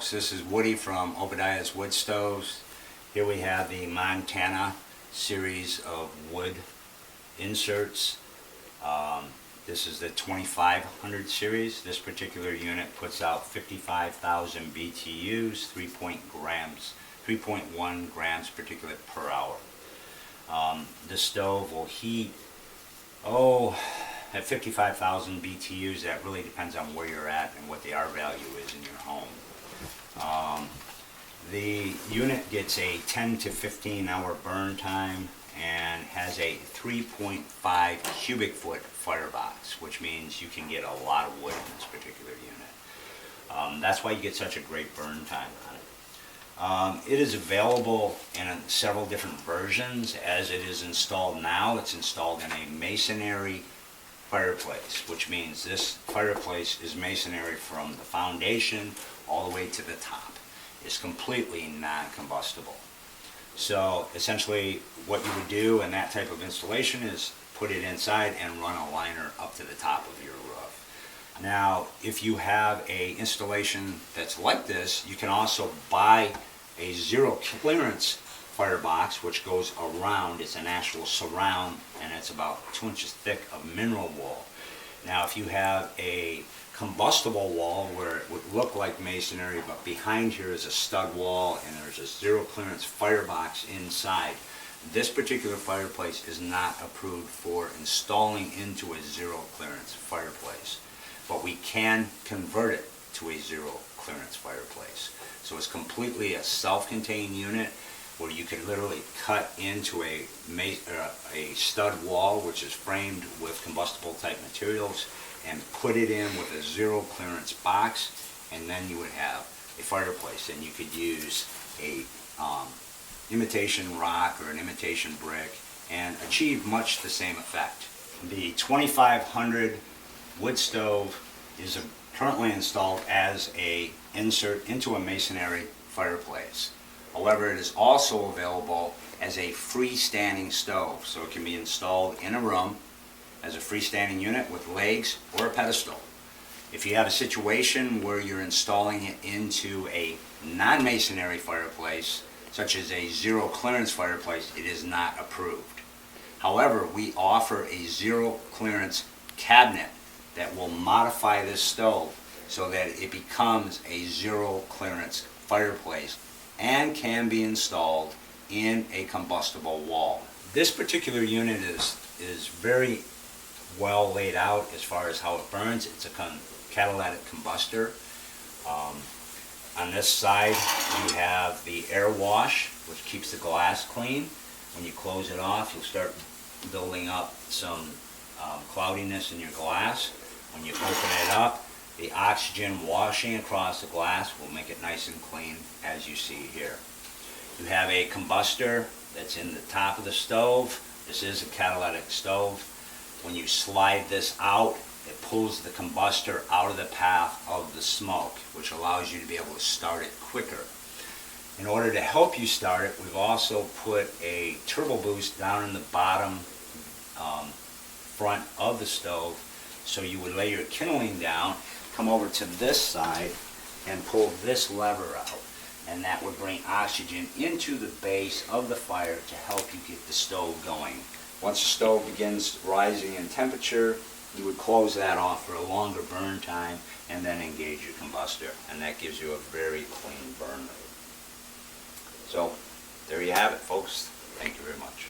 folks, this is Woody from Obadiah's Woodstoves. Here we have the Montana series of wood inserts. This is the 2500 series. This particular unit puts out 55,000 BTUs, 3.1 grams particulate per hour. The stove will heat, at 55,000 BTUs. That really depends on where you're at and what the R value is in your home. The unit gets a 10 to 15 hour burn time and has a 3.5 cubic foot firebox, which means you can get a lot of wood in this particular unit. That's why you get such a great burn time on it. It is available in several different versions. As it is installed now, it's installed in a masonry fireplace, which means this fireplace is masonry from the foundation all the way to the top. It's completely non-combustible. So essentially what you would do in that type of installation is put it inside and run a liner up to the top of your roof. Now, if you have a installation that's like this, you can also buy a zero clearance firebox, which goes around. It's an actual surround, and it's about 2 inches thick of mineral wool. Now, if you have a combustible wall where it would look like masonry, but behind here is a stud wall and there's a zero clearance firebox inside, this particular fireplace is not approved for installing into a zero clearance fireplace, but we can convert it to a zero clearance fireplace. So it's completely a self-contained unit where you can literally cut into a stud wall, which is framed with combustible type materials, and put it in with a zero clearance box, and then you would have a fireplace. And you could use a imitation rock or an imitation brick and achieve much the same effect. The 2500 wood stove is currently installed as a insert into a masonry fireplace. However, it is also available as a freestanding stove, so it can be installed in a room as a freestanding unit with legs or a pedestal. If you have a situation where you're installing it into a non-masonry fireplace, such as a zero clearance fireplace, it is not approved. However, we offer a zero clearance cabinet that will modify this stove so that it becomes a zero clearance fireplace and can be installed in a combustible wall. This particular unit is very well laid out as far as how it burns. It's a catalytic combustor. On this side you have the air wash, which keeps the glass clean. When you close it off, you'll start building up some cloudiness in your glass. When you open it up, the oxygen washing across the glass will make it nice and clean, as you see here. You have a combustor that's in the top of the stove. This is a catalytic stove. When you slide this out, it pulls the combustor out of the path of the smoke, which allows you to be able to start it quicker. In order to help you start it, we've also put a turbo boost down in the bottom front of the stove. So you would lay your kindling down, come over to this side, and pull this lever out. And that would bring oxygen into the base of the fire to help you get the stove going. Once the stove begins rising in temperature, you would close that off for a longer burn time and then engage your combustor. And that gives you a very clean burn rate. So there you have it, folks. Thank you very much.